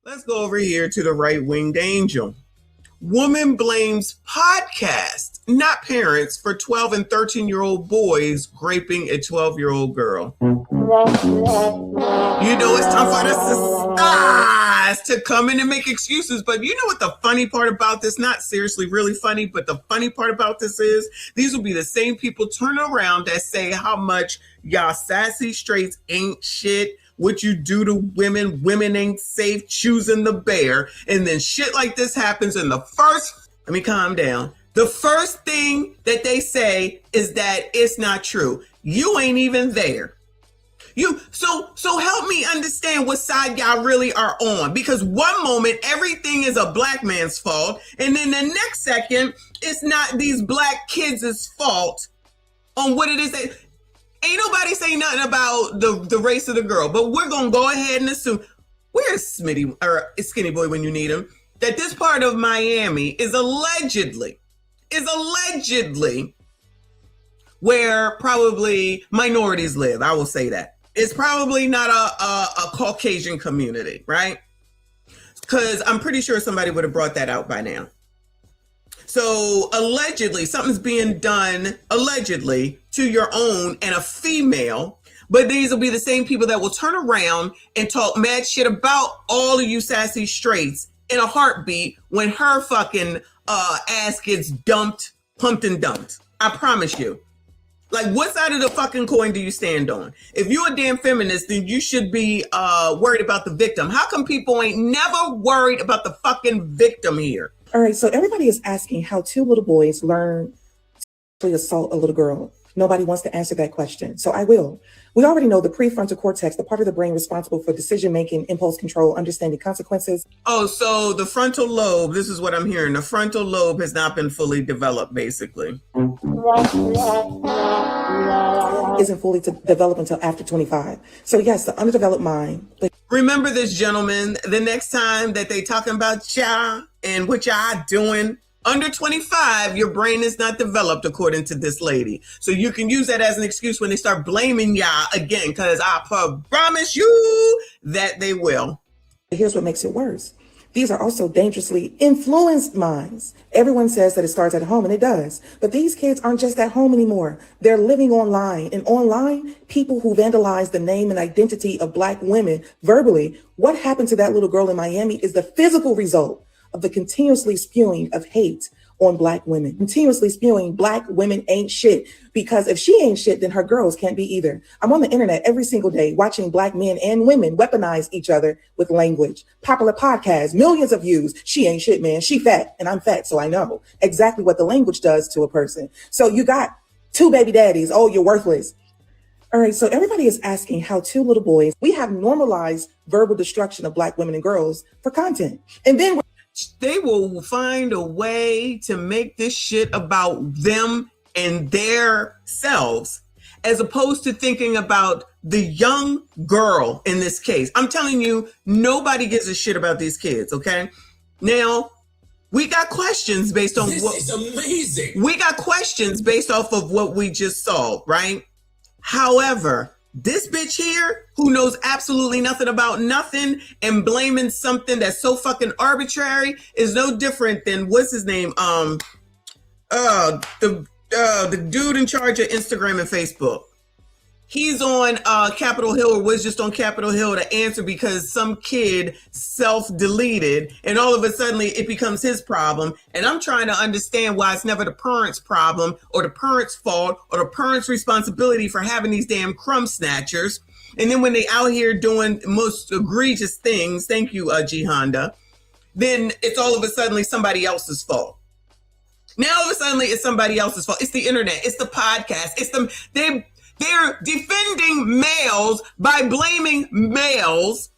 Let's go over here to the right-winged angel. Woman blames podcast, not parents, for 12 and 13-year-old boys raping a 12-year-old girl. You know it's time for the stars to come in and make excuses. But you know what the funny part about this, not seriously really funny, but the funny part about this is these will be the same people turn around that say how much y'all sassy straights ain't shit, what you do to women, women ain't safe, choosing the bear. And then shit like this happens and let me calm down. The first thing that they say is that it's not true. You ain't even there. So help me understand what side y'all really are on, because one moment everything is a black man's fault, and then the next second it's not these black kids' fault on what it is that ain't nobody saying nothing about the race of the girl. But we're gonna go ahead and assume, where's Smitty or Skinny Boy when you need him, that this part of Miami is allegedly where probably minorities live. I will say that. It's probably not a Caucasian community, right? Because I'm pretty sure somebody would have brought that out by now. So allegedly, something's being done, allegedly, to your own and a female. But these will be the same people that will turn around and talk mad shit about all of you sassy straights in a heartbeat when her fucking ass gets pumped and dumped. I promise you. Like, what side of the fucking coin do you stand on? If you're a damn feminist, then you should be worried about the victim. How come people ain't never worried about the fucking victim here? All right, so everybody is asking how two little boys learn to assault a little girl. Nobody wants to answer that question, so I will. We already know the prefrontal cortex, the part of the brain responsible for decision-making, impulse control, understanding consequences. Oh, so the frontal lobe, this is what I'm hearing. The frontal lobe has not been fully developed, basically. Isn't fully developed until after 25. So yes, the underdeveloped mind. Remember this, gentlemen, the next time that they talking about y'all and what y'all doing, under 25, your brain is not developed, according to this lady. So you can use that as an excuse when they start blaming y'all again, because I promise you that they will. Here's what makes it worse. These are also dangerously influenced minds. Everyone says that it starts at home, and it does. But these kids aren't just at home anymore. They're living online. And online, people who vandalize the name and identity of Black women verbally, what happened to that little girl in Miami is the physical result of the continuously spewing of hate on Black women, continuously spewing Black women ain't shit, because if she ain't shit, then her girls can't be either. I'm on the internet every single day watching Black men and women weaponize each other with language. Popular podcasts, millions of views. She ain't shit, man. She fat, and I'm fat, so I know exactly what the language does to a person. So you got two baby daddies. Oh, you're worthless. All right, so everybody is asking how two little boys, we have normalized verbal destruction of Black women and girls for content. And then they will find a way to make this shit about them and their selves, as opposed to thinking about the young girl in this case. I'm telling you, nobody gives a shit about these kids, okay? Now, we got questions based on this is amazing. We got questions based off of what we just saw, right? However, this bitch here, who knows absolutely nothing about nothing and blaming something that's so fucking arbitrary, is no different than, what's his name? The dude in charge of Instagram and Facebook. He's on Capitol Hill, or was just on Capitol Hill to answer because some kid self-deleted, and all of a sudden it becomes his problem. And I'm trying to understand why it's never the parents' problem or the parents' fault or the parents' responsibility for having these damn crumb snatchers. And then when they out here doing most egregious things, thank you, G Honda, then it's all of a sudden somebody else's fault. Now all of a sudden it's somebody else's fault. It's the internet. It's the podcast. It's them. They're defending males by blaming males.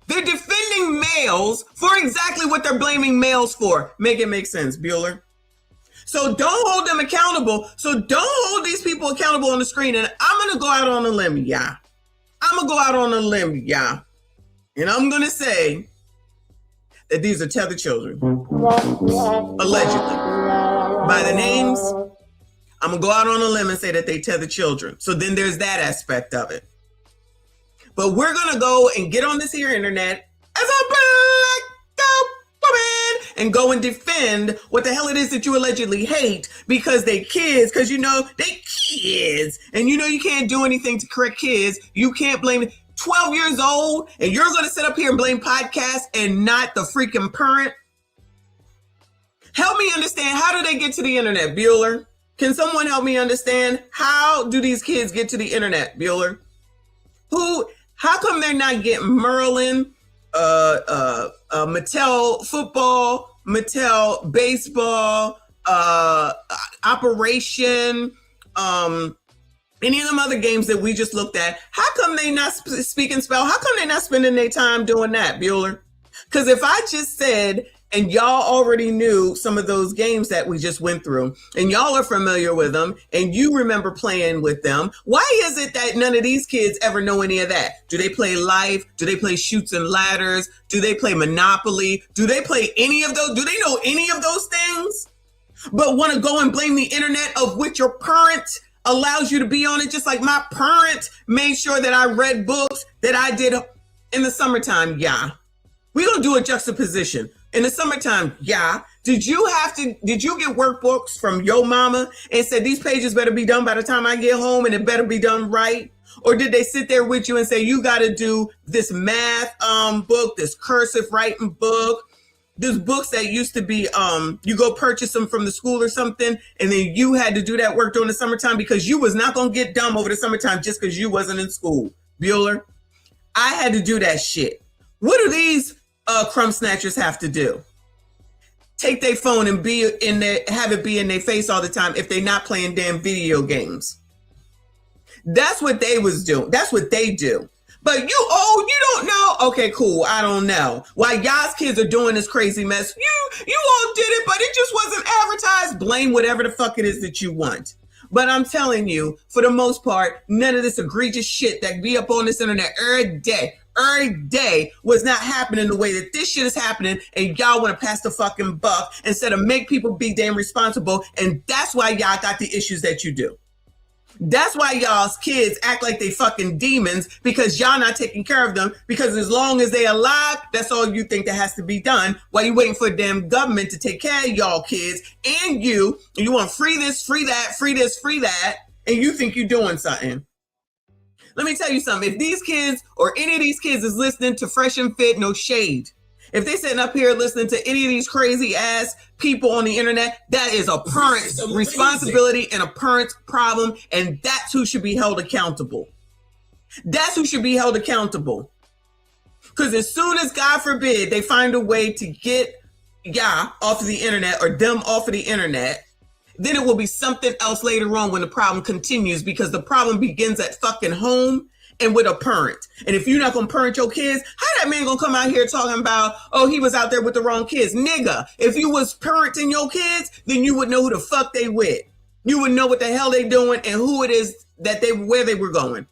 They're defending males for exactly what they're blaming males for. Make it make sense, Bueller. So don't hold them accountable. So don't hold these people accountable on the screen. And I'm going to go out on a limb, yeah. I'm going to go out on a limb, yeah. And I'm going to say that these are tethered children. Allegedly. By the names, I'm going to go out on a limb and say that they tether children. So then there's that aspect of it. But we're going to go and get on this here internet as a and go and defend what the hell it is that you allegedly hate because they kids, because you know they kids, and you know you can't do anything to correct kids. You can't blame 12 years old, and you're going to sit up here and blame podcasts and not the freaking parent. Help me understand, how do they get to the internet, Bueller? Can someone help me understand, how do these kids get to the internet, Bueller? How come they're not getting Merlin, Mattel football, Mattel baseball, Operation, any of them other games that we just looked at? How come they not speak and spell? How come they not spending their time doing that, Bueller? Because if I just said, and y'all already knew some of those games that we just went through, and y'all are familiar with them, and you remember playing with them, why is it that none of these kids ever know any of that? Do they play Life? Do they play Chutes and Ladders? Do they play Monopoly? Do they play any of those? Do they know any of those things? But want to go and blame the internet, of which your parent allows you to be on it, just like my parent made sure that I read books that I did in the summertime. Yeah. We're going to do a juxtaposition. In the summertime, yeah. Did you get workbooks from your mama and said, these pages better be done by the time I get home and it better be done right? Or did they sit there with you and say, you got to do this math book, this cursive writing book, these books that used to be, you go purchase them from the school or something, and then you had to do that work during the summertime because you was not going to get dumb over the summertime just because you wasn't in school. Bueller, I had to do that shit. What do these crumb snatchers have to do? Take their phone and have it be in their face all the time if they're not playing damn video games. That's what they was doing. That's what they do. But you don't know? Okay, cool. I don't know. While y'all's kids are doing this crazy mess, you all did it, but it just wasn't advertised. Blame whatever the fuck it is that you want. But I'm telling you, for the most part, none of this egregious shit that be up on this internet every day was not happening the way that this shit is happening, and y'all want to pass the fucking buck instead of make people be damn responsible, and that's why y'all got the issues that you do. That's why y'all's kids act like they fucking demons, because y'all not taking care of them, because as long as they alive, that's all you think that has to be done, while you waiting for the damn government to take care of y'all kids, and you want free this, free that, free this, free that, and you think you're doing something. Let me tell you something. If these kids or any of these kids is listening to Fresh and Fit, no shade. If they sitting up here listening to any of these crazy ass people on the internet, that is a parent's responsibility and a parent's problem. And that's who should be held accountable. That's who should be held accountable. Because as soon as, God forbid, they find a way to get off of the internet or them off of the internet, then it will be something else later on when the problem continues, because the problem begins at fucking home and with a parent. And if you're not going to parent your kids, how that man going to come out here talking about, oh, he was out there with the wrong kids? Nigga, if you was parenting your kids, then you would know who the fuck they with. You would know what the hell they doing and who it is that where they were going.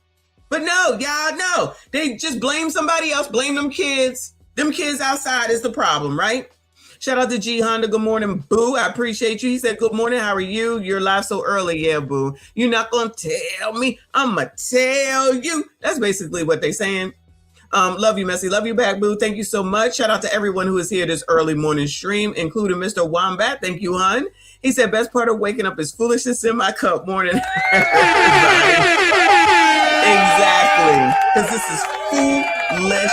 But no, y'all, no. They just blame somebody else, blame them kids. Them kids outside is the problem, right? Shout out to G Honda. Good morning, boo. I appreciate you. He said, good morning. How are you? You're live so early. Yeah, boo. You're not going to tell me. I'm going to tell you. That's basically what they're saying. Love you, Messy. Love you back, boo. Thank you so much. Shout out to everyone who is here this early morning stream, including Mr. Wombat. Thank you, hun. He said, best part of waking up is foolishness in my cup. Morning, exactly. Because this is foolishness.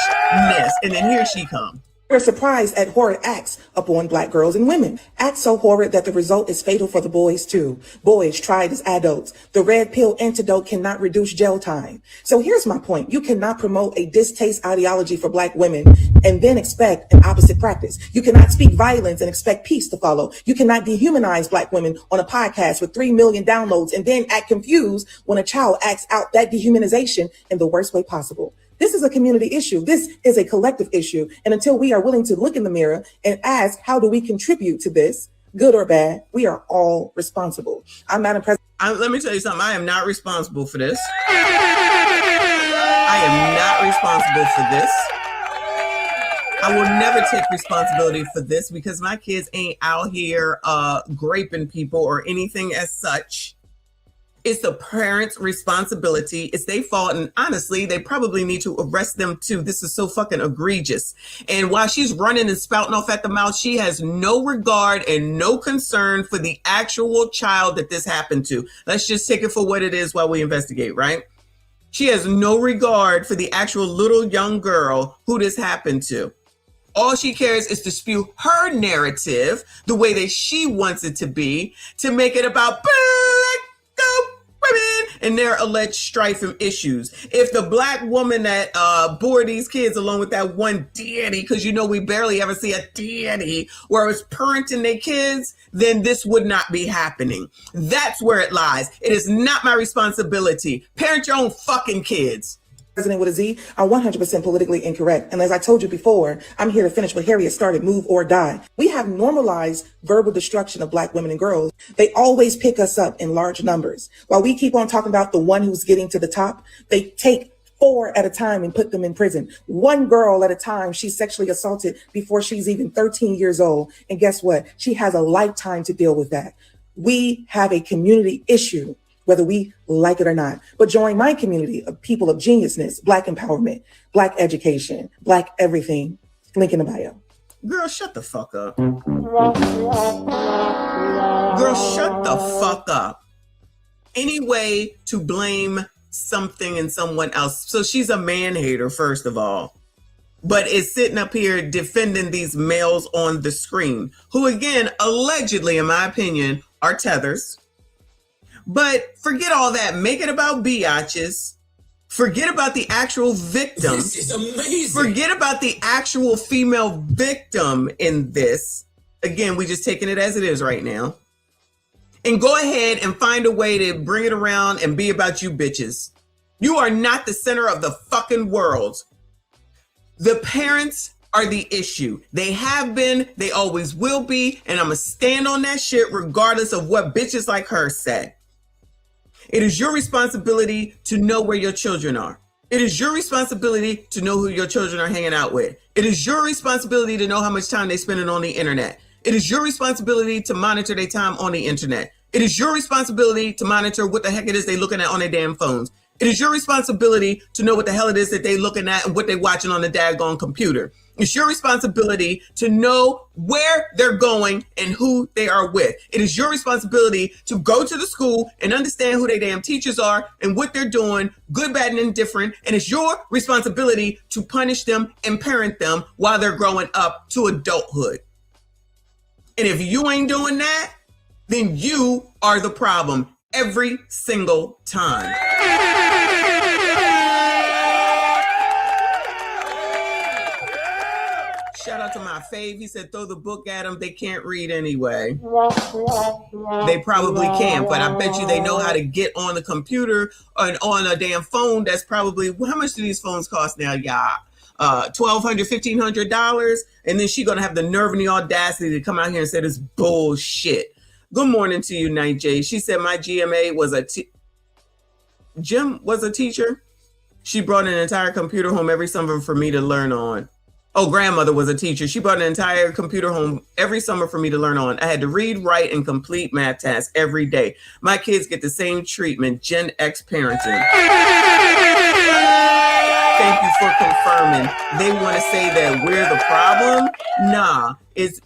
And then here she comes. We're surprised at horrid acts upon Black girls and women. Acts so horrid that the result is fatal for the boys too. Boys tried as adults. The red pill antidote cannot reduce jail time. So here's my point. You cannot promote a distaste ideology for Black women and then expect an opposite practice. You cannot speak violence and expect peace to follow. You cannot dehumanize Black women on a podcast with 3 million downloads and then act confused when a child acts out that dehumanization in the worst way possible. This is a community issue. This is a collective issue. And until we are willing to look in the mirror and ask, how do we contribute to this, good or bad, we are all responsible. I'm not impressed. Let me tell you something. I am not responsible for this. I am not responsible for this. I will never take responsibility for this because my kids ain't out here graping people or anything as such. It's the parents' responsibility. It's their fault. And honestly, they probably need to arrest them too. This is so fucking egregious. And while she's running and spouting off at the mouth, she has no regard and no concern for the actual child that this happened to. Let's just take it for what it is while we investigate, right? She has no regard for the actual little young girl who this happened to. All she cares is to spew her narrative the way that she wants it to be, to make it about women and their alleged strife and issues. If the black woman that bore these kids along with that one daddy, because you know we barely ever see a daddy where it's parenting their kids, then this would not be happening. That's where it lies. It is not my responsibility. Parent your own fucking kids. President with a Z are 100% politically incorrect. And as I told you before, I'm here to finish what Harriet started, move or die. We have normalized verbal destruction of black women and girls. They always pick us up in large numbers. While we keep on talking about the one who's getting to the top, they take 4 at a time and put them in prison. One girl at a time, she's sexually assaulted before she's even 13 years old. And guess what? She has a lifetime to deal with that. We have a community issue, whether we like it or not. But join my community of people of geniusness, black empowerment, black education, black everything. Link in the bio. Girl, shut the fuck up. Girl, shut the fuck up. Any way to blame something and someone else. So she's a man hater, first of all, but is sitting up here defending these males on the screen, who again, allegedly, in my opinion, are tethers. But forget all that. Make it about biatches. Forget about the actual victim. This is amazing. Forget about the actual female victim in this. Again, we just taking it as it is right now. And go ahead and find a way to bring it around and be about you bitches. You are not the center of the fucking world. The parents are the issue. They have been, they always will be, and I'm gonna stand on that shit regardless of what bitches like her say. It is your responsibility to know where your children are. It is your responsibility to know who your children are hanging out with. It is your responsibility to know how much time they're spending on the internet. It is your responsibility to monitor their time on the internet. It is your responsibility to monitor what the heck it is they're looking at on their damn phones. It is your responsibility to know what the hell it is that they're looking at and what they're watching on the daggone computer. It's your responsibility to know where they're going and who they are with. It is your responsibility to go to the school and understand who their damn teachers are and what they're doing, good, bad, and indifferent. And it's your responsibility to punish them and parent them while they're growing up to adulthood. And if you ain't doing that, then you are the problem every single time. Shout out to my fave. He said, throw the book at them. They can't read anyway. They probably can't, but I bet you they know how to get on the computer and on a damn phone. That's probably, how much do these phones cost now, y'all? $1,200, $1,500. And then she gonna have the nerve and the audacity to come out here and say this bullshit. Good morning to you, Night J. She said my GMA was Jim was a teacher. She brought an entire computer home every summer for me to learn on. Oh, grandmother was a teacher. She brought an entire computer home every summer for me to learn on. I had to read, write, and complete math tasks every day. My kids get the same treatment. Gen X parenting. Thank you for confirming. They want to say that we're the problem. Nah, it's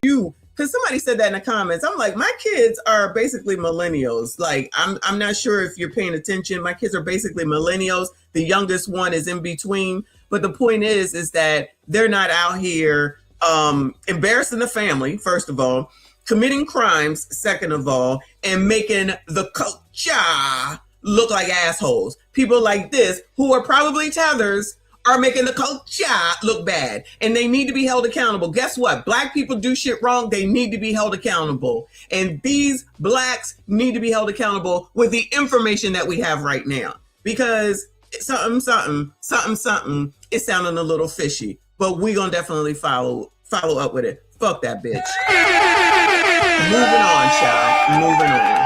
you. Because somebody said that in the comments. I'm like, my kids are basically millennials. Like, I'm not sure if you're paying attention. My kids are basically millennials. The youngest one is in between. But the point is that they're not out here embarrassing the family, first of all, committing crimes, second of all, and making the culture look like assholes. People like this, who are probably tethers, are making the culture look bad, and they need to be held accountable. Guess what? Black people do shit wrong. They need to be held accountable. And these blacks need to be held accountable with the information that we have right now, because something is sounding a little fishy, but we gonna definitely follow up with it. Fuck that bitch. Moving on, child. Moving on.